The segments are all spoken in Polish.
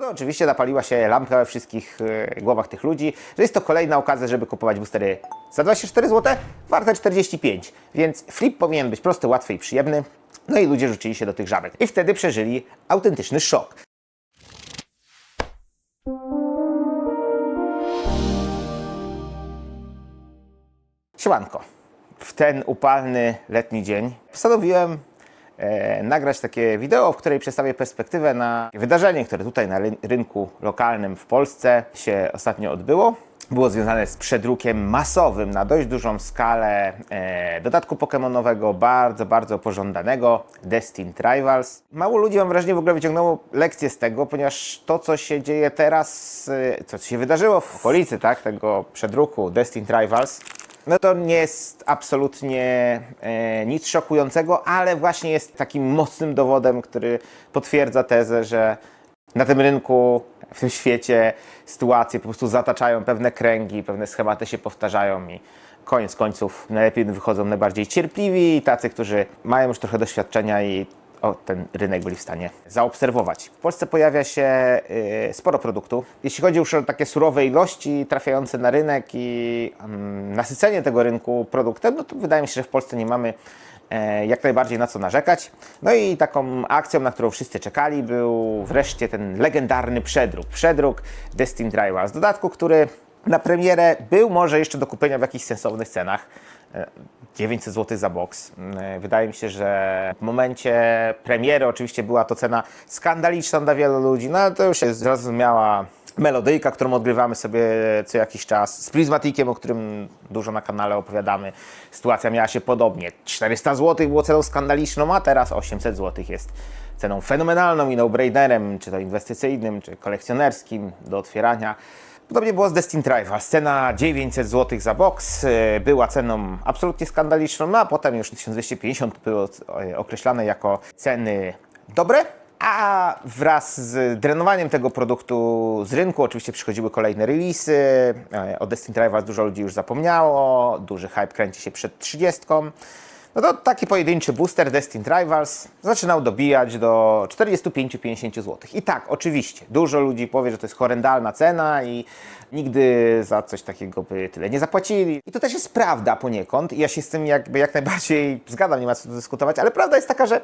No oczywiście zapaliła się lampka we wszystkich głowach tych ludzi, że jest to kolejna okazja, żeby kupować boostery za 24 zł, warte 45, więc flip powinien być prosty, łatwy i przyjemny. No i ludzie rzucili się do tych żabek i wtedy przeżyli autentyczny szok. Siemanko. W ten upalny letni dzień postanowiłem nagrać takie wideo, w której przedstawię perspektywę na wydarzenie, które tutaj na rynku lokalnym w Polsce się ostatnio odbyło. Było związane z przedrukiem masowym na dość dużą skalę dodatku pokemonowego, bardzo pożądanego, Destined Rivals. Mało ludzi, mam wrażenie, w ogóle wyciągnęło lekcję z tego, ponieważ to, co się dzieje teraz, co się wydarzyło w okolicy tego przedruku Destined Rivals, no to nie jest absolutnie nic szokującego, ale właśnie jest takim mocnym dowodem, który potwierdza tezę, że na tym rynku, w tym świecie sytuacje po prostu zataczają pewne kręgi, pewne schematy się powtarzają i koniec końców najlepiej wychodzą najbardziej cierpliwi i tacy, którzy mają już trochę doświadczenia i ten rynek byli w stanie zaobserwować. W Polsce pojawia się sporo produktu. Jeśli chodzi już o takie surowe ilości trafiające na rynek i nasycenie tego rynku produktem, no to wydaje mi się, że w Polsce nie mamy jak najbardziej na co narzekać. No i taką akcją, na którą wszyscy czekali, był wreszcie ten legendarny przedruk Destined Rivals. W dodatku, który na premierę był może jeszcze do kupienia w jakichś sensownych cenach. 900 zł za box. Wydaje mi się, że w momencie premiery oczywiście była to cena skandaliczna dla wielu ludzi, no ale to już jest zrozumiała melodyjka, którą odgrywamy sobie co jakiś czas. Z Prismaticiem, o którym dużo na kanale opowiadamy, sytuacja miała się podobnie. 400 zł było ceną skandaliczną, a teraz 800 zł jest ceną fenomenalną i no-brainerem, czy to inwestycyjnym, czy kolekcjonerskim do otwierania. Podobnie było z Destined Rivals. Cena 900 zł za box była ceną absolutnie skandaliczną, no a potem już 1250 były określane jako ceny dobre, a wraz z drenowaniem tego produktu z rynku oczywiście przychodziły kolejne releasy. O Destined Rivals dużo ludzi już zapomniało, duży hype kręci się przed 30. No to taki pojedynczy booster Destined Rivals zaczynał dobijać do 45-50 zł. I tak, oczywiście, dużo ludzi powie, że to jest horrendalna cena i nigdy za coś takiego by tyle nie zapłacili. I to też jest prawda poniekąd i ja się z tym jak najbardziej zgadzam, nie ma co tu dyskutować, ale prawda jest taka, że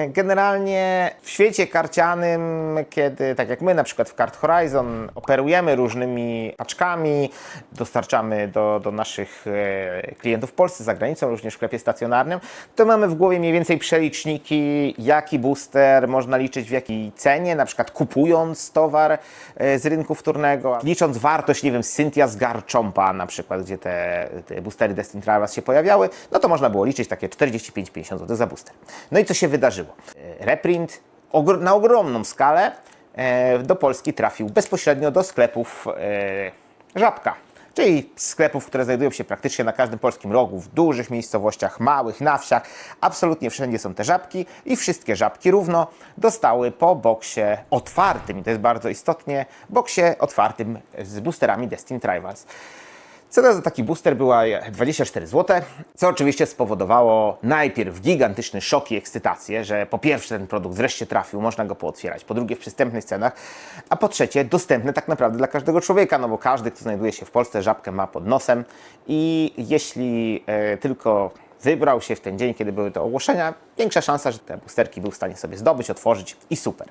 generalnie w świecie karcianym, kiedy tak jak my na przykład w Card Horizon operujemy różnymi paczkami, dostarczamy do naszych klientów w Polsce, za granicą, również w sklepie stacjonarnym, to mamy w głowie mniej więcej przeliczniki, jaki booster można liczyć w jakiej cenie, na przykład kupując towar z rynku wtórnego, licząc wartość, nie wiem, Cynthia z Garchompa na przykład, gdzie te boostery Destined Rivals się pojawiały, no to można było liczyć takie 45-50 zł za booster. No i co się wydarzyło? Reprint na ogromną skalę do Polski trafił bezpośrednio do sklepów Żabka, czyli sklepów, które znajdują się praktycznie na każdym polskim rogu, w dużych miejscowościach, małych, na wsiach. Absolutnie wszędzie są te żabki i wszystkie żabki równo dostały po boksie otwartym, i to jest bardzo istotnie, boksie otwartym z boosterami Destined Rivals. Cena za taki booster była 24 zł, co oczywiście spowodowało najpierw gigantyczny szok i ekscytację, że po pierwsze ten produkt wreszcie trafił, można go pootwierać, po drugie w przystępnych cenach, a po trzecie dostępny tak naprawdę dla każdego człowieka, no bo każdy, kto znajduje się w Polsce, żabkę ma pod nosem i jeśli tylko wybrał się w ten dzień, kiedy były te ogłoszenia, większa szansa, że te boosterki był w stanie sobie zdobyć, otworzyć i super.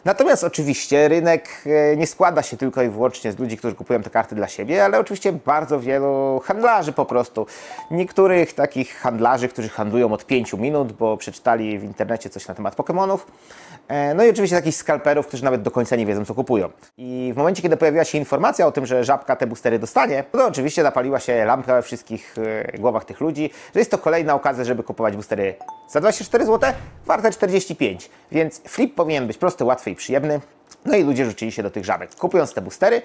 Natomiast oczywiście rynek nie składa się tylko i wyłącznie z ludzi, którzy kupują te karty dla siebie, ale oczywiście bardzo wielu handlarzy po prostu. Niektórych takich handlarzy, którzy handlują od 5 minut, bo przeczytali w internecie coś na temat Pokemonów. No i oczywiście takich skalperów, którzy nawet do końca nie wiedzą, co kupują. I w momencie, kiedy pojawiła się informacja o tym, że Żabka te boostery dostanie, to oczywiście zapaliła się lampka we wszystkich głowach tych ludzi, że jest to kolejna okazja, żeby kupować boostery za 24 zł, warte 45. Więc flip powinien być prosty, łatwy i przyjemny. No i ludzie rzucili się do tych żabek, kupując te boostery.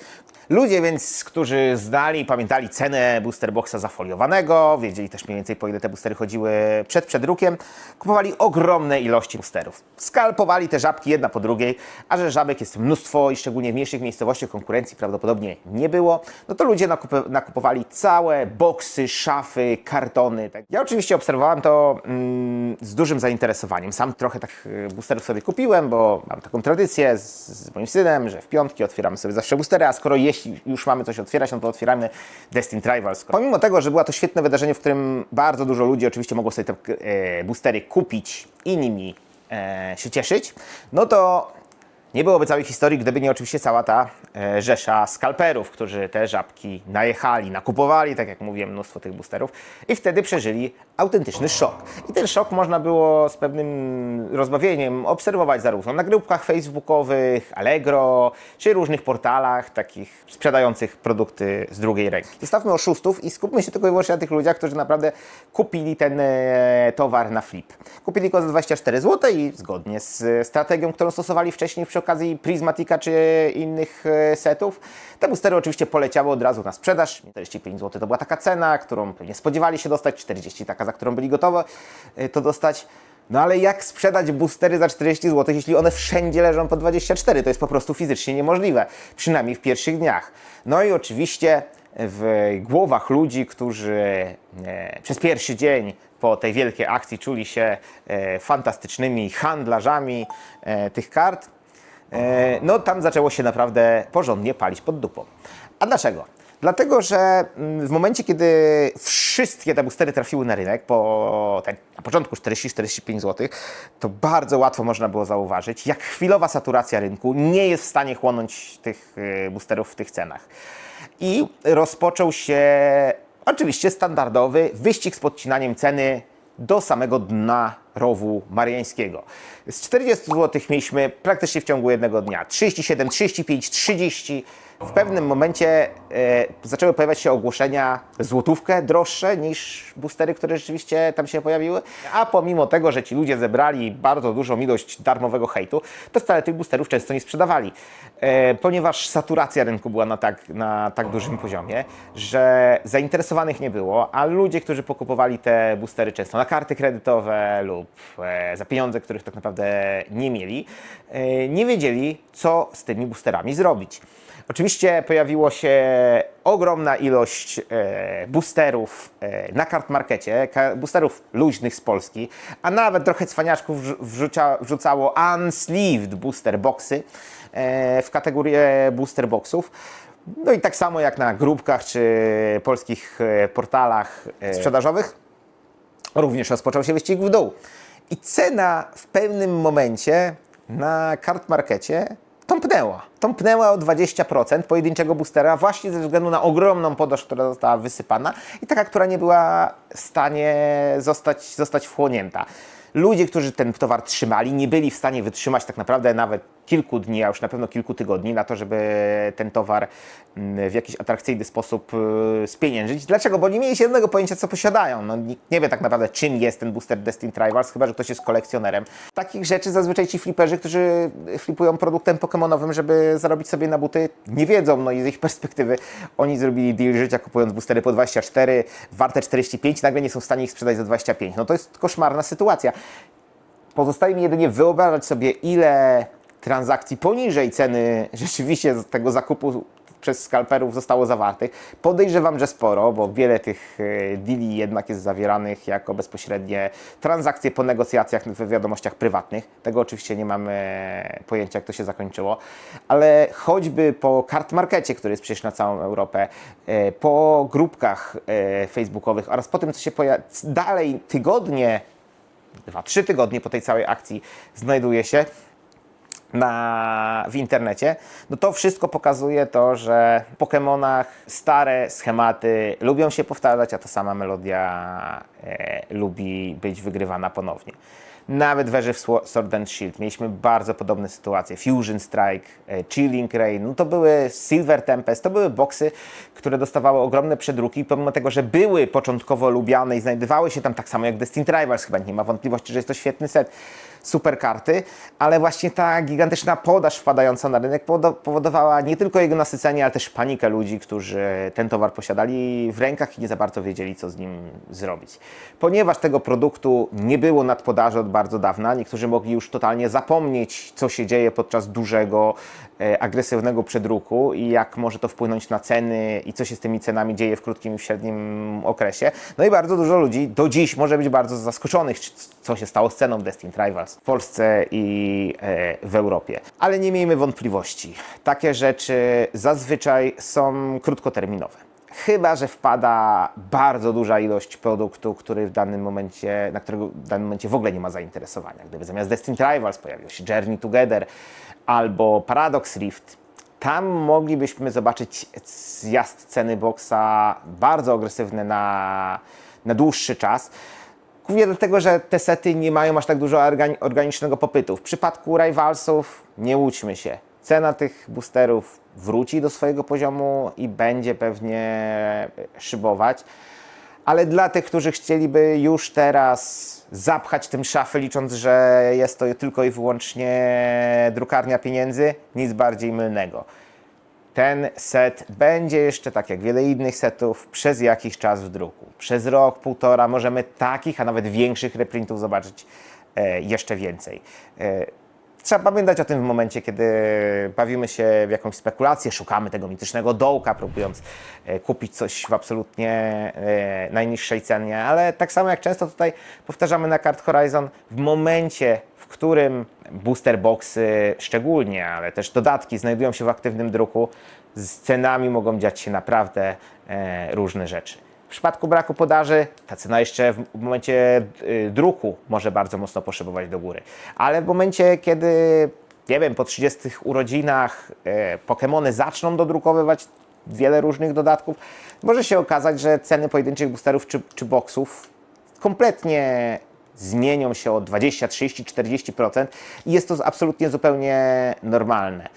Ludzie więc, którzy znali i pamiętali cenę booster boxa zafoliowanego, wiedzieli też mniej więcej, po ile te boostery chodziły przed przedrukiem, kupowali ogromne ilości boosterów. Skalpowali te żabki jedna po drugiej, a że żabek jest mnóstwo i szczególnie w mniejszych miejscowościach konkurencji prawdopodobnie nie było, no to ludzie nakupowali całe boksy, szafy, kartony. Tak. Ja oczywiście obserwowałem to z dużym zainteresowaniem. Sam trochę tak boosterów sobie kupiłem, bo mam taką tradycję z z moim synem, że w piątki otwieramy sobie zawsze boostery, a skoro jeśli już mamy coś otwierać, no to otwieramy Destined Rivals. Pomimo tego, że było to świetne wydarzenie, w którym bardzo dużo ludzi oczywiście mogło sobie te boostery kupić i nimi się cieszyć, no to nie byłoby całej historii, gdyby nie oczywiście cała ta rzesza skalperów, którzy te żabki najechali, nakupowali, tak jak mówiłem, mnóstwo tych boosterów i wtedy przeżyli autentyczny szok. I ten szok można było z pewnym rozbawieniem obserwować zarówno na grupkach facebookowych, Allegro, czy różnych portalach takich sprzedających produkty z drugiej ręki. Zostawmy oszustów i skupmy się tylko i wyłącznie na tych ludziach, którzy naprawdę kupili ten towar na flip. Kupili go za 24 zł i zgodnie z strategią, którą stosowali wcześniej przy okazji Prismatica czy innych setów, te boostery oczywiście poleciały od razu na sprzedaż. 45 zł to była taka cena, którą pewnie spodziewali się dostać, 40 taka, za którą byli gotowi to dostać. No ale jak sprzedać boostery za 40 zł, jeśli one wszędzie leżą po 24? To jest po prostu fizycznie niemożliwe, przynajmniej w pierwszych dniach. No i oczywiście w głowach ludzi, którzy przez pierwszy dzień po tej wielkiej akcji czuli się fantastycznymi handlarzami tych kart, no tam zaczęło się naprawdę porządnie palić pod dupą. A dlaczego? Dlatego, że w momencie, kiedy wszystkie te boostery trafiły na rynek, na początku 40-45 zł, to bardzo łatwo można było zauważyć, jak chwilowa saturacja rynku nie jest w stanie chłonąć tych boosterów w tych cenach. I rozpoczął się oczywiście standardowy wyścig z podcinaniem ceny do samego dna rowu mariańskiego. Z 40 zł mieliśmy praktycznie w ciągu jednego dnia 37, 35, 30. W pewnym momencie zaczęły pojawiać się ogłoszenia złotówkę droższe niż boostery, które rzeczywiście tam się pojawiły. A pomimo tego, że ci ludzie zebrali bardzo dużą ilość darmowego hejtu, to wcale tych boosterów często nie sprzedawali. Ponieważ saturacja rynku była na tak dużym poziomie, że zainteresowanych nie było, a ludzie, którzy pokupowali te boostery często na karty kredytowe lub za pieniądze, których tak naprawdę nie mieli, nie wiedzieli, co z tymi boosterami zrobić. Oczywiście pojawiło się ogromna ilość boosterów na Kartmarkecie, boosterów luźnych z Polski, a nawet trochę cwaniaczków wrzucało unsleeved booster boxy w kategorię booster boxów. No i tak samo jak na grupkach czy polskich portalach sprzedażowych, również rozpoczął się wyścig w dół. I cena w pewnym momencie na Kartmarkecie tąpnęła o 20% pojedynczego boostera właśnie ze względu na ogromną podaż, która została wysypana i taka, która nie była w stanie zostać wchłonięta. Ludzie, którzy ten towar trzymali, nie byli w stanie wytrzymać tak naprawdę nawet kilku dni, a już na pewno kilku tygodni na to, żeby ten towar w jakiś atrakcyjny sposób spieniężyć. Dlaczego? Bo nie mieli jednego pojęcia, co posiadają. No, nikt nie wie tak naprawdę, czym jest ten booster Destined Rivals, chyba że ktoś jest kolekcjonerem. Takich rzeczy zazwyczaj ci fliperzy, którzy flipują produktem pokemonowym, żeby zarobić sobie na buty, nie wiedzą. No i z ich perspektywy oni zrobili deal życia, kupując boostery po 24, warte 45, nagle nie są w stanie ich sprzedać za 25. No to jest koszmarna sytuacja. Pozostaje mi jedynie wyobrażać sobie, ile transakcji poniżej ceny rzeczywiście z tego zakupu przez skalperów zostało zawartych. Podejrzewam, że sporo, bo wiele tych deali jednak jest zawieranych jako bezpośrednie transakcje po negocjacjach w wiadomościach prywatnych. Tego oczywiście nie mamy pojęcia, jak to się zakończyło, ale choćby po Kartmarkecie, który jest przecież na całą Europę, po grupkach facebookowych oraz po tym, co się dalej tygodnie, 2-3 tygodnie po tej całej akcji znajduje się w internecie, no to wszystko pokazuje to, że w Pokemonach stare schematy lubią się powtarzać, a ta sama melodia lubi być wygrywana ponownie. Nawet w erze w Sword and Shield mieliśmy bardzo podobne sytuacje. Fusion Strike, Chilling Rain, no to były Silver Tempest, to były boksy, które dostawały ogromne przedruki, pomimo tego, że były początkowo lubiane i znajdowały się tam tak samo jak Destined Rivals, chyba nie ma wątpliwości, że jest to świetny set, super karty, ale właśnie ta gigantyczna podaż wpadająca na rynek powodowała nie tylko jego nasycenie, ale też panikę ludzi, którzy ten towar posiadali w rękach i nie za bardzo wiedzieli, co z nim zrobić. Ponieważ tego produktu nie było nadpodaży od bardzo dawna, niektórzy mogli już totalnie zapomnieć, co się dzieje podczas dużego agresywnego przedruku i jak może to wpłynąć na ceny i co się z tymi cenami dzieje w krótkim i w średnim okresie. No i bardzo dużo ludzi do dziś może być bardzo zaskoczonych, co się stało z ceną Destined Rivals w Polsce i w Europie. Ale nie miejmy wątpliwości. Takie rzeczy zazwyczaj są krótkoterminowe. Chyba że wpada bardzo duża ilość produktu, który w danym momencie, na którego w danym momencie w ogóle nie ma zainteresowania. Gdyby zamiast Destined Rivals pojawił się Journey Together albo Paradox Rift, tam moglibyśmy zobaczyć zjazd ceny boksa bardzo agresywny na dłuższy czas. Głównie dlatego, że te sety nie mają aż tak dużo organicznego popytu. W przypadku Rivalsów nie łudźmy się. Cena tych boosterów wróci do swojego poziomu i będzie pewnie szybować. Ale dla tych, którzy chcieliby już teraz zapchać tym szafy, licząc, że jest to tylko i wyłącznie drukarnia pieniędzy, nic bardziej mylnego. Ten set będzie jeszcze, tak jak wiele innych setów, przez jakiś czas w druku. Przez rok, półtora możemy takich, a nawet większych reprintów zobaczyć jeszcze więcej. Trzeba pamiętać o tym w momencie, kiedy bawimy się w jakąś spekulację, szukamy tego mitycznego dołka, próbując kupić coś w absolutnie najniższej cenie, ale tak samo jak często tutaj powtarzamy na Card Horizon, w momencie, w którym booster boxy szczególnie, ale też dodatki znajdują się w aktywnym druku, z cenami mogą dziać się naprawdę różne rzeczy. W przypadku braku podaży ta cena jeszcze w momencie druku może bardzo mocno poszybować do góry. Ale w momencie, kiedy, nie wiem, po 30 urodzinach Pokémony zaczną dodrukowywać wiele różnych dodatków, może się okazać, że ceny pojedynczych boosterów czy boxów kompletnie zmienią się o 20, 30, 40% i jest to absolutnie zupełnie normalne.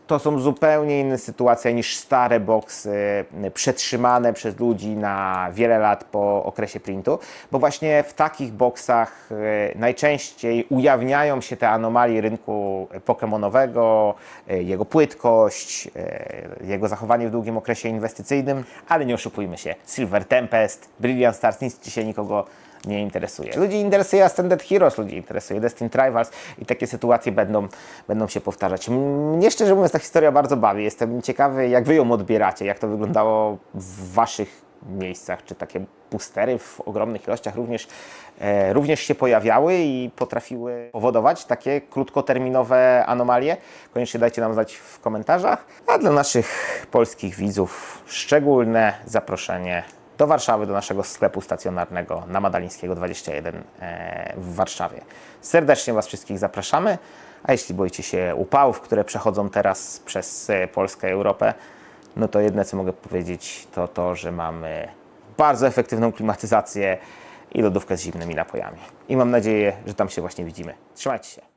To są zupełnie inne sytuacje niż stare boxy przetrzymane przez ludzi na wiele lat po okresie printu, bo właśnie w takich boxach najczęściej ujawniają się te anomalie rynku pokemonowego, jego płytkość, jego zachowanie w długim okresie inwestycyjnym, ale nie oszukujmy się, Silver Tempest, Brilliant Stars, nic dzisiaj nikogo nie interesuje. Ludzi interesuje Ascended Heroes, ludzi interesuje Destined Rivals i takie sytuacje będą się powtarzać. Mnie szczerze mówiąc ta historia bardzo bawi. Jestem ciekawy, jak wy ją odbieracie, jak to wyglądało w waszych miejscach, czy takie boostery w ogromnych ilościach również się pojawiały i potrafiły powodować takie krótkoterminowe anomalie. Koniecznie dajcie nam znać w komentarzach. A dla naszych polskich widzów szczególne zaproszenie do Warszawy, do naszego sklepu stacjonarnego na Madalińskiego 21 w Warszawie. Serdecznie Was wszystkich zapraszamy, a jeśli boicie się upałów, które przechodzą teraz przez Polskę i Europę, no to jedne co mogę powiedzieć to to, że mamy bardzo efektywną klimatyzację i lodówkę z zimnymi napojami. I mam nadzieję, że tam się właśnie widzimy. Trzymajcie się!